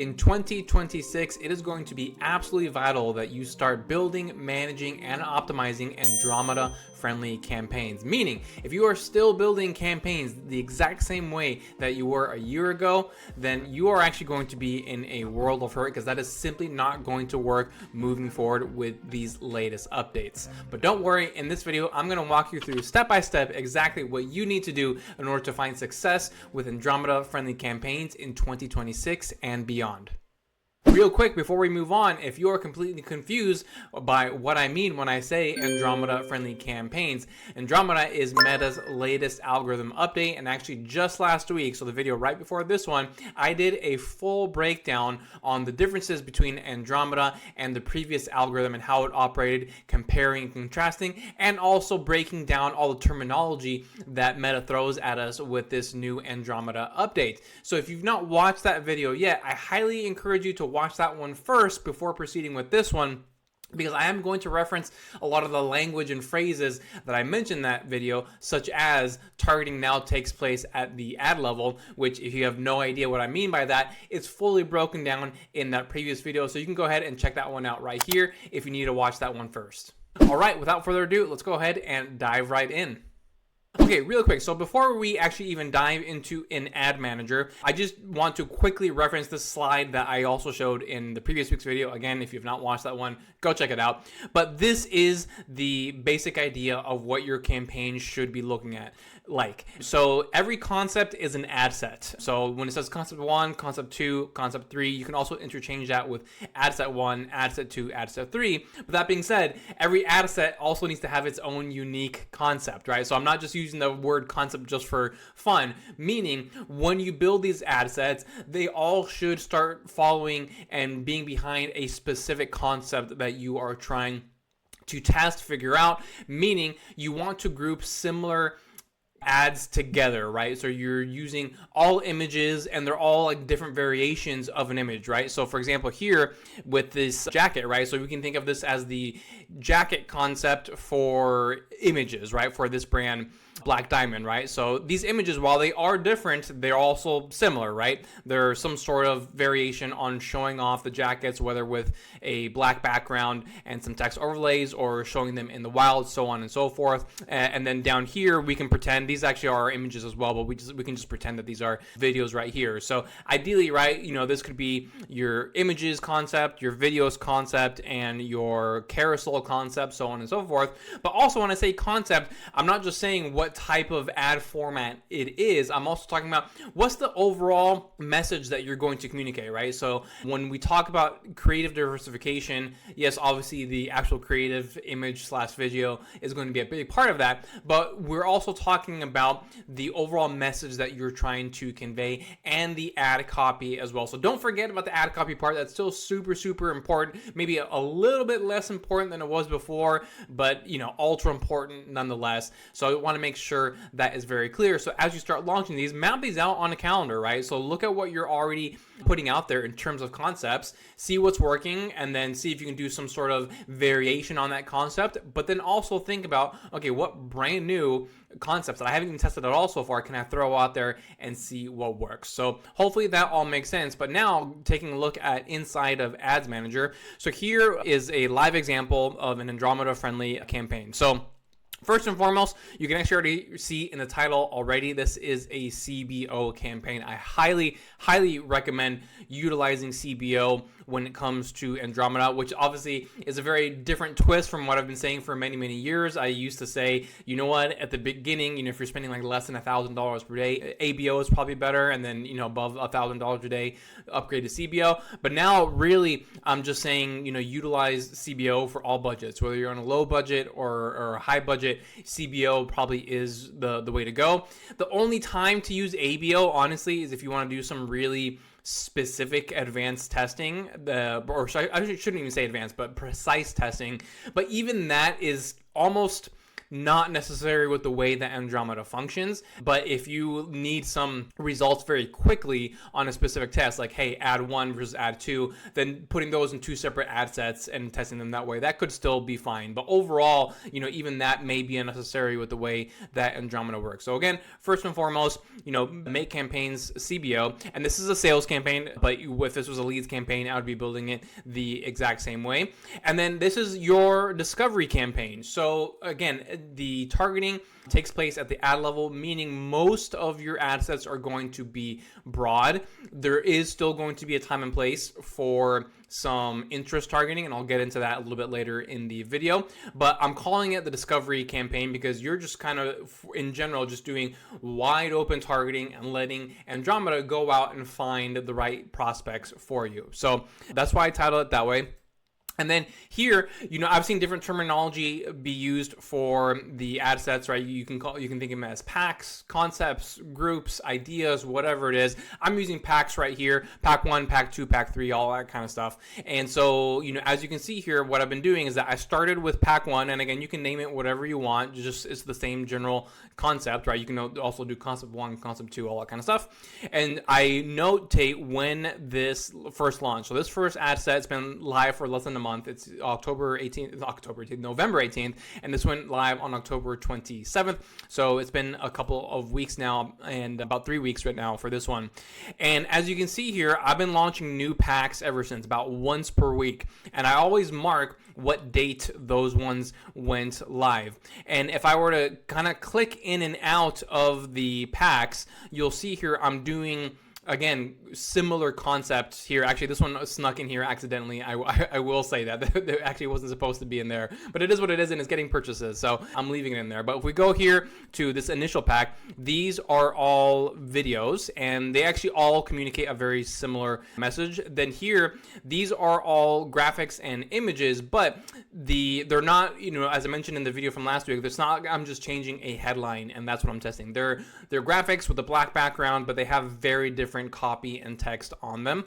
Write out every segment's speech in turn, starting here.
In 2026, it is going to be absolutely vital that you start building, managing, and optimizing Andromeda-friendly campaigns. Meaning, if you are still building campaigns the exact same way that you were a year ago, then you are actually going to be in a world of hurt, because that is simply not going to work moving forward with these latest updates. But don't worry, in this video, I'm going to walk you through step by step exactly what you need to do in order to find success with Andromeda-friendly campaigns in 2026 and beyond. Real quick before we move on, if you are completely confused by what I mean when I say Andromeda-friendly campaigns, Andromeda is Meta's latest algorithm update, and actually just last week, so the video right before this one, I did a full breakdown on the differences between Andromeda and the previous algorithm and how it operated, comparing and contrasting, and also breaking down all the terminology that Meta throws at us with this new Andromeda update. So if you've not watched that video yet, I highly encourage you to watch that one first before proceeding with this one, because I am going to reference a lot of the language and phrases that I mentioned in that video, such as targeting now takes place at the ad level, which if you have no idea what I mean by that, it's fully broken down in that previous video. So you can go ahead and check that one out right here if you need to watch that one first. All right, without further ado, let's go ahead and dive right in. Okay, real quick. So before we actually even dive into an ad manager, I just want to quickly reference this slide that I also showed in the previous week's video. Again, if you've not watched that one, go check it out. But this is the basic idea of what your campaign should be looking at. So every concept is an ad set. So when it says concept 1, concept 2, concept 3, you can also interchange that with ad set 1, ad set 2, ad set 3. But that being said, every ad set also needs to have its own unique concept, right? So I'm not just using the word concept just for fun, meaning when you build these ad sets, they all should start following and being behind a specific concept that you are trying to test, figure out, meaning you want to group similar ads together, right? So you're using all images and they're all like different variations of an image, right? So for example, here with this jacket, right? So we can think of this as the jacket concept for images, right? For this brand, Black Diamond, right? So these images, while they are different, they're also similar, right? There's some sort of variation on showing off the jackets, whether with a black background and some text overlays, or showing them in the wild, so on and so forth. And then down here, we can pretend these actually are our images as well, but we can just pretend that these are videos right here. So ideally, right, this could be your images concept, your videos concept, and your carousel concept, so on and so forth. But also when I say concept, I'm not just saying what type of ad format it is. I'm also talking about what's the overall message that you're going to communicate, right? So when we talk about creative diversification, yes, obviously the actual creative image / video is going to be a big part of that, but we're also talking about the overall message that you're trying to convey and the ad copy as well. So don't forget about the ad copy part. That's still super, super important. Maybe a little bit less important than it was before, but ultra important nonetheless. So I want to make sure that is very clear. So as you start launching these, map these out on a calendar, right? So look at what you're already putting out there in terms of concepts, see what's working, and then see if you can do some sort of variation on that concept. But then also think about, okay, what brand new concepts that I haven't even tested at all so far can I throw out there and see what works? So hopefully that all makes sense. But now taking a look at inside of Ads Manager. So here is a live example of an Andromeda-friendly campaign. So first and foremost, you can actually already see in the title already, this is a CBO campaign. I highly, highly recommend utilizing CBO when it comes to Andromeda, which obviously is a very different twist from what I've been saying for many, many years. I used to say, you know what, at the beginning, if you're spending like less than $1,000 per day, ABO is probably better, and then, above $1,000 a day, upgrade to CBO. But now, really, I'm just saying, utilize CBO for all budgets, whether you're on a low budget or a high budget. CBO probably is the way to go. The only time to use ABO, honestly, is if you want to do some really specific advanced testing, I shouldn't even say advanced, but precise testing. But even that is almost not necessary with the way that Andromeda functions. But if you need some results very quickly on a specific test, like, hey, ad 1 versus ad 2, then putting those in 2 separate ad sets and testing them that way, that could still be fine. But overall, even that may be unnecessary with the way that Andromeda works. So again, first and foremost, make campaigns CBO, and this is a sales campaign, but if this was a leads campaign, I would be building it the exact same way. And then this is your discovery campaign. So again, the targeting takes place at the ad level, meaning most of your ad sets are going to be broad. There is still going to be a time and place for some interest targeting, and I'll get into that a little bit later in the video. But I'm calling it the discovery campaign because you're just kind of, in general, just doing wide open targeting and letting Andromeda go out and find the right prospects for you. So that's why I titled it that way. And then here, I've seen different terminology be used for the ad sets, right? You can think of them as packs, concepts, groups, ideas, whatever it is. I'm using packs right here: pack 1, pack 2, pack 3, all that kind of stuff. And so, as you can see here, what I've been doing is that I started with pack 1, and again, you can name it whatever you want. Just it's the same general concept, right? You can also do concept 1, concept 2, all that kind of stuff. And I notate when this first launched. So this first ad set's been live for less than a month. It's November 18th, and this went live on October 27th. So it's been a couple of weeks now, and about 3 weeks right now for this one. And as you can see here, I've been launching new packs ever since, about once per week. And I always mark what date those ones went live. And if I were to kind of click in and out of the packs, you'll see here I'm doing, again, similar concepts here. Actually, this one snuck in here accidentally. I will say that. It actually wasn't supposed to be in there, but it is what it is, and it's getting purchases, so I'm leaving it in there. But if we go here to this initial pack, these are all videos, and they actually all communicate a very similar message. Then here, these are all graphics and images, but they're not, as I mentioned in the video from last week, it's not, I'm just changing a headline, and that's what I'm testing. They're graphics with a black background, but they have very different copy and text on them.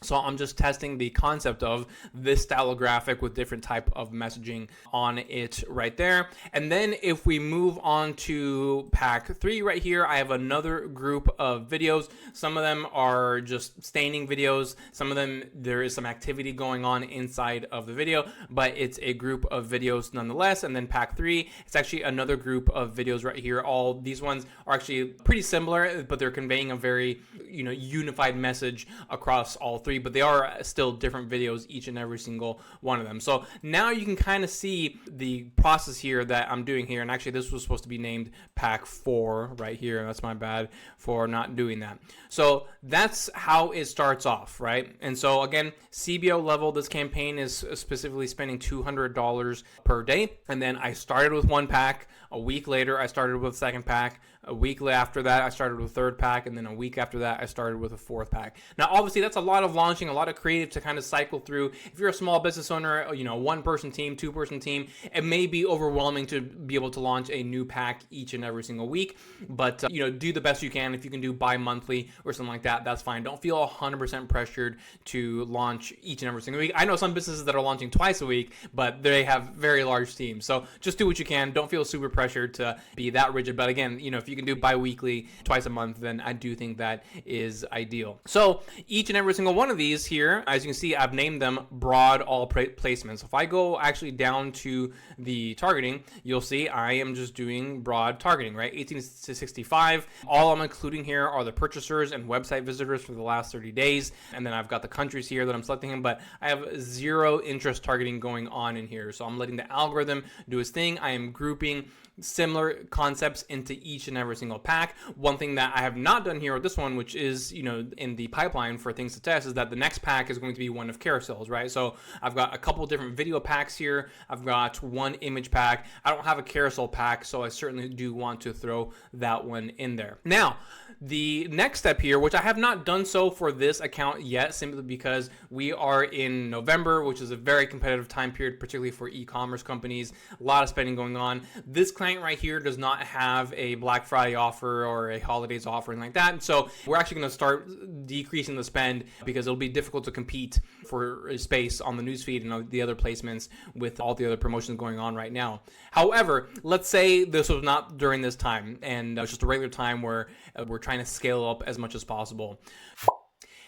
So I'm just testing the concept of this style of graphic with different type of messaging on it right there. And then if we move on to pack 3 right here, I have another group of videos. Some of them are just staining videos. Some of them, there is some activity going on inside of the video, but it's a group of videos nonetheless. And then pack 3, it's actually another group of videos right here. All these ones are actually pretty similar, but they're conveying a very, unified message across all 3, but they are still different videos, each and every single one of them. So now you can kind of see the process here that I'm doing here. And actually, this was supposed to be named pack 4 right here. That's my bad for not doing that. So that's how it starts off, right? And so again, CBO level, this campaign is specifically spending $200 per day. And then I started with 1 pack. A week later, I started with 2nd pack. A week after that, I started with 3rd pack. And then a week after that, I started with a 4th pack. Now, obviously, that's a lot of launching, a lot of creative to kind of cycle through. If you're a small business owner, 1-person team, 2-person team, it may be overwhelming to be able to launch a new pack each and every single week. But, do the best you can. If you can do bi-monthly or something like that, that's fine. Don't feel 100% pressured to launch each and every single week. I know some businesses that are launching twice a week, but they have very large teams. So just do what you can. Don't feel super pressured to be that rigid. But again, if you can do bi-weekly, twice a month, then I do think that is ideal. So each and every single one of these here, as you can see, I've named them broad all placements. If I go actually down to the targeting, you'll see I am just doing broad targeting, right? 18 to 65. All I'm including here are the purchasers and website visitors for the last 30 days. And then I've got the countries here that I'm selecting them, but I have 0 interest targeting going on in here. So I'm letting the algorithm do its thing. I am grouping similar concepts into each and every single pack. One thing that I have not done here with this one, which is, in the pipeline for things to test, is that the next pack is going to be one of carousels, right? So I've got a couple different video packs here. I've got 1 image pack. I don't have a carousel pack, so I certainly do want to throw that one in there. Now, the next step here, which I have not done so for this account yet, simply because we are in November, which is a very competitive time period, particularly for e-commerce companies. A lot of spending going on. This client right here does not have a Black Friday Friday offer or a holidays offer and like that. And so we're actually going to start decreasing the spend because it'll be difficult to compete for space on the newsfeed and the other placements with all the other promotions going on right now. However, let's say this was not during this time and it's just a regular time where we're trying to scale up as much as possible.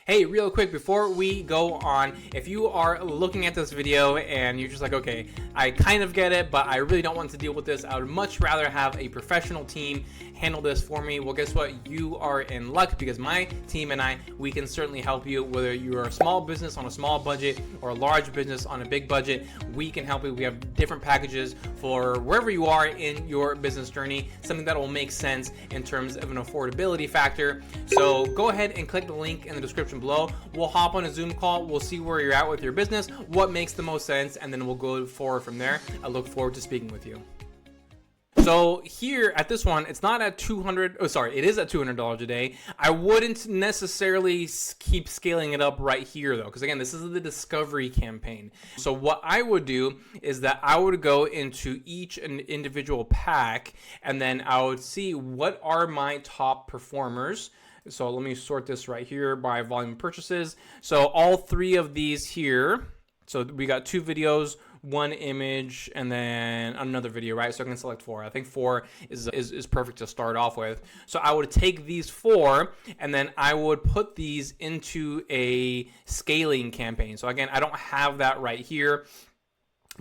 Hey, real quick, before we go on, if you are looking at this video and you're just like, okay, I kind of get it, but I really don't want to deal with this. I would much rather have a professional team handle this for me. Well, guess what? You are in luck because my team and I, we can certainly help you. Whether you are a small business on a small budget or a large business on a big budget, we can help you. We have different packages for wherever you are in your business journey, something that will make sense in terms of an affordability factor. So go ahead and click the link in the description below. We'll hop on a Zoom call. We'll see where you're at with your business, what makes the most sense, and then we'll go forward from there. I look forward to speaking with you. So here at this one, it's not at it is at $200 a day. I wouldn't necessarily keep scaling it up right here though, because again, this is the discovery campaign. So what I would do is that I would go into each individual pack and then I would see what are my top performers. So let me sort this right here by volume purchases. So all three of these here. So we got 2 videos, 1 image, and then another video, right? So I can select 4. I think 4 is perfect to start off with. So I would take these 4 and then I would put these into a scaling campaign. So again, I don't have that right here.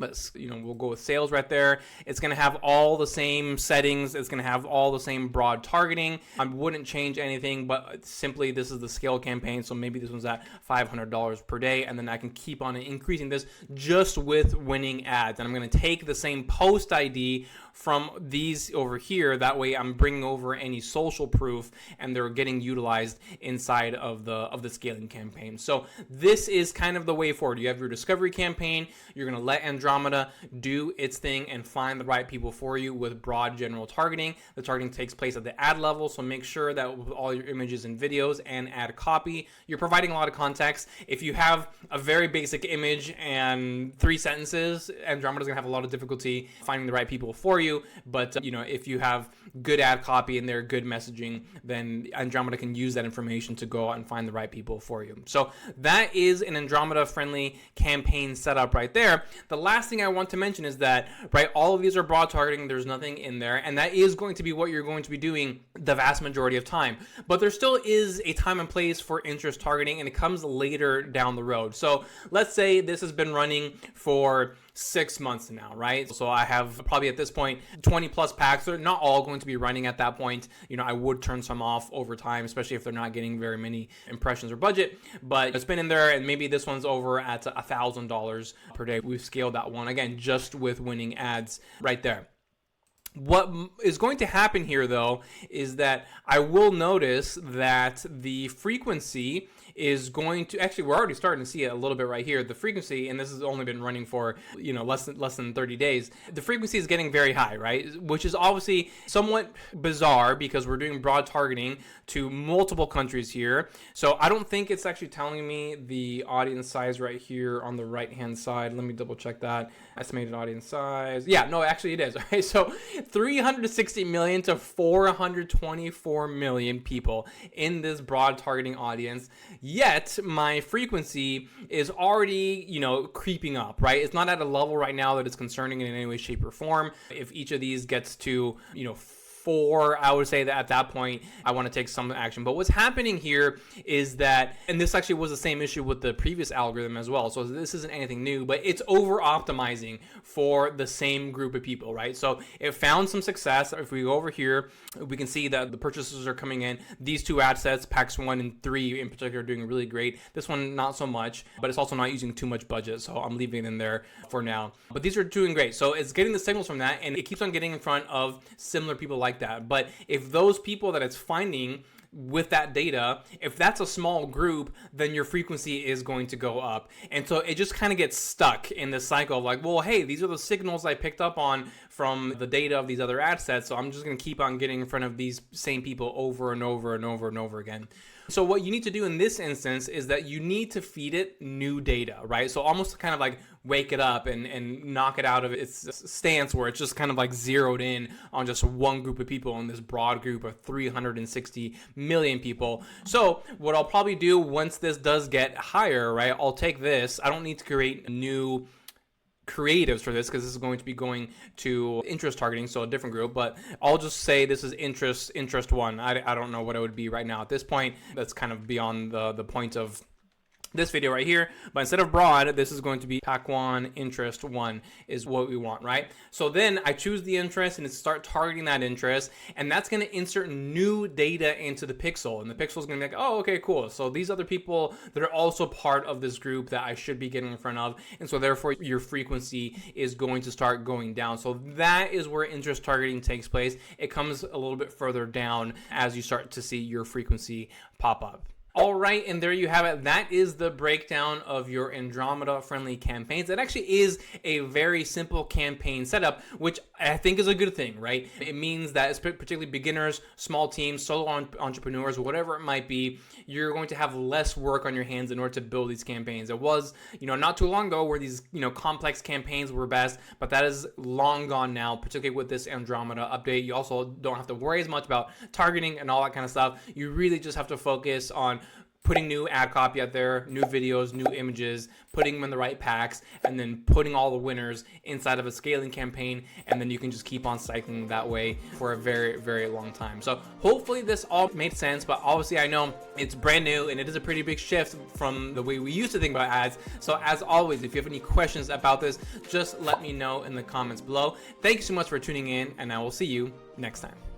But we'll go with sales right there. It's going to have all the same settings. It's going to have all the same broad targeting. I wouldn't change anything, but simply this is the scale campaign. So maybe this one's at $500 per day. And then I can keep on increasing this just with winning ads. And I'm going to take the same post ID from these over here. That way I'm bringing over any social proof and they're getting utilized inside of the scaling campaign. So this is kind of the way forward. You have your discovery campaign. You're going to let Andromeda do its thing and find the right people for you with broad general targeting. The targeting takes place at the ad level. So make sure that with all your images and videos and ad copy, you're providing a lot of context. If you have a very basic image and 3 sentences, Andromeda's going to have a lot of difficulty finding the right people for you. But if you have good ad copy and they're good messaging, then Andromeda can use that information to go out and find the right people for you. So that is an Andromeda-friendly campaign setup right there. The last thing I want to mention is that, right, all of these are broad targeting. There's nothing in there, and that is going to be what you're going to be doing the vast majority of time. But there still is a time and place for interest targeting, and it comes later down the road. So let's say this has been running for 6 months now, right? So I have probably at this point 20 plus packs. They're not all going to be running at that point. I would turn some off over time, especially if they're not getting very many impressions or budget. But it's been in there, and maybe this one's over at $1,000 per day. We've scaled that one again just with winning ads right there. What is going to happen here, though, is that I will notice that the frequency is going to, actually, we're already starting to see it a little bit right here. The frequency, and this has only been running for, less than 30 days. The frequency is getting very high, right? Which is obviously somewhat bizarre because we're doing broad targeting to multiple countries here. So I don't think it's actually telling me the audience size right here on the right-hand side. Let me double check that. Estimated audience size. Yeah, no, actually it is. All right, so 360 million to 424 million people in this broad targeting audience. Yet my frequency is already, creeping up, right? It's not at a level right now that is concerning in any way, shape, or form. If each of these gets to, 4, I would say that at that point, I want to take some action. But what's happening here is that, and this actually was the same issue with the previous algorithm as well. So this isn't anything new, but it's over optimizing for the same group of people, right? So it found some success. If we go over here, we can see that the purchases are coming in. These 2 ad sets, packs 1 and 3 in particular, are doing really great. This one, not so much, but it's also not using too much budget. So I'm leaving it in there for now. But these are doing great. So it's getting the signals from that, and it keeps on getting in front of similar people like that. But if those people that it's finding with that data, if that's a small group, then your frequency is going to go up. And so it just kind of gets stuck in this cycle of like, well, hey, these are the signals I picked up on from the data of these other ad sets. So I'm just going to keep on getting in front of these same people over and over and over and over again. So what you need to do in this instance is that you need to feed it new data, right? So almost kind of like wake it up and knock it out of its stance where it's just kind of like zeroed in on just one group of people in this broad group of 360 million people. So what I'll probably do once this does get higher, right, I'll take this. I don't need to create new creatives for this because this is going to be going to interest targeting, so a different group, but I'll just say this is interest one. I don't know what it would be right now at this point. That's kind of beyond the point of this video right here, but instead of broad, this is going to be pack one, interest one is what we want, right? So then I choose the interest and start targeting that interest, and that's going to insert new data into the pixel, and the pixel is going to be like, oh, okay, cool. So these other people that are also part of this group that I should be getting in front of, and so therefore your frequency is going to start going down. So that is where interest targeting takes place. It comes a little bit further down as you start to see your frequency pop up. All right, and there you have it. That is the breakdown of your Andromeda-friendly campaigns. That actually is a very simple campaign setup, which I think is a good thing, right? It means that particularly beginners, small teams, solo entrepreneurs, whatever it might be, you're going to have less work on your hands in order to build these campaigns. It was, not too long ago where these, complex campaigns were best, but that is long gone now, particularly with this Andromeda update. You also don't have to worry as much about targeting and all that kind of stuff. You really just have to focus on putting new ad copy out there, new videos, new images, putting them in the right packs, and then putting all the winners inside of a scaling campaign, and then you can just keep on cycling that way for a very, very long time. So hopefully this all made sense, but obviously I know it's brand new and it is a pretty big shift from the way we used to think about ads. So as always, if you have any questions about this, just let me know in the comments below. Thank you so much for tuning in, and I will see you next time.